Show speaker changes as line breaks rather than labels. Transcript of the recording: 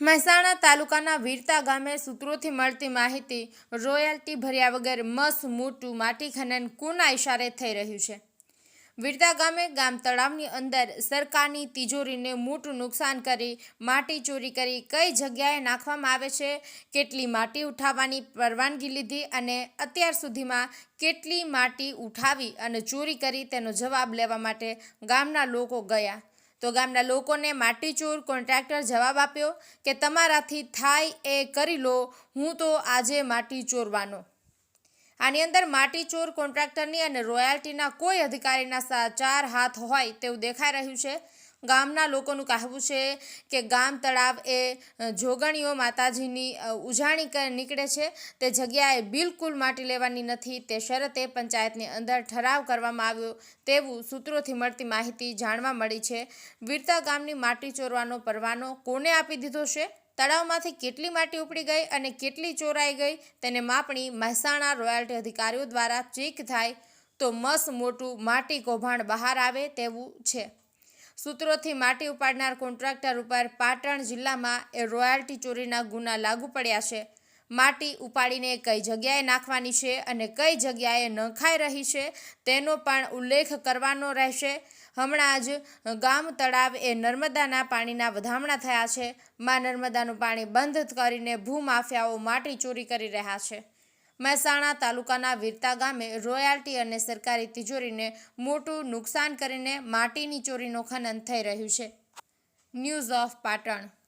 મહેસાણા તાલુકાના વીરતા ગામે સૂત્રોથી મળતી માહિતી રોયલ્ટી ભર્યા વગર મસ મોટું માટી ખનન કોના ઇશારે થઈ રહ્યું છે। વીરતા ગામે ગામ તળાવની અંદર સરકારની તિજોરીને મોટું નુકસાન કરી માટી ચોરી કરી કઈ જગ્યાએ નાખવામાં આવે છે, કેટલી માટી ઉઠાવવાની પરવાનગી લીધી અને અત્યાર સુધીમાં કેટલી માટી ઉઠાવી અને ચોરી કરી તેનો જવાબ લેવા માટે ગામના લોકો ગયા તો ગામના લોકોને માટીચોર કોન્ટ્રાક્ટર જવાબ આપ્યો કે તમારાથી થાય એ કરી લો, હું તો આજે માટી ચોરવાનો। આની અંદર માટીચોર કોન્ટ્રાક્ટરની અને રોયલ્ટીના કોઈ અધિકારીના ચાર હાથ હોય તેવું દેખાઈ રહ્યું છે। ગામના લોકોનું કહેવું છે કે ગામ તળાવ એ જોગણીઓ માતાજીની ઉજાણી નીકળે છે, તે જગ્યાએ બિલકુલ માટી લેવાની નથી, તે શરતે પંચાયતની અંદર ઠરાવ કરવામાં આવ્યો તેવું સૂત્રોથી મળતી માહિતી જાણવા મળી છે। વીરતા ગામની માટી ચોરવાનો પરવાનો કોને આપી દીધો છે, તળાવમાંથી કેટલી માટી ઉપડી ગઈ અને કેટલી ચોરાઈ ગઈ તેને માપણી મહેસાણા રોયલ્ટી અધિકારીઓ દ્વારા ચેક થાય તો મસ મોટું માટી કૌભાંડ બહાર આવે તેવું છે। સૂત્રોથી માટી ઉપાડનાર કોન્ટ્રાક્ટર ઉપર પાટણ જિલ્લામાં રોયલ્ટી ચોરીના ગુના લાગુ પડ્યા છે। માટી ઉપાડીને કઈ જગ્યાએ નાખવાની છે અને કઈ જગ્યાએ નખાઈ રહી છે તેનો પણ ઉલ્લેખ કરવાનો રહેશે। હમણાં જ ગામ તળાવ એ નર્મદાના પાણીના વધામણા થયા છે। માં નર્મદાનું પાણી બંધ કરીને ભૂમાફિયાઓ માટી ચોરી કરી રહ્યા છે। મહેસાણા તાલુકાના વીરતા ગામે રોયલ્ટી અને સરકારી તિજોરીને મોટું નુકસાન કરીને માટીની ચોરીનું ખનન થઈ રહ્યું છે। News of Patan.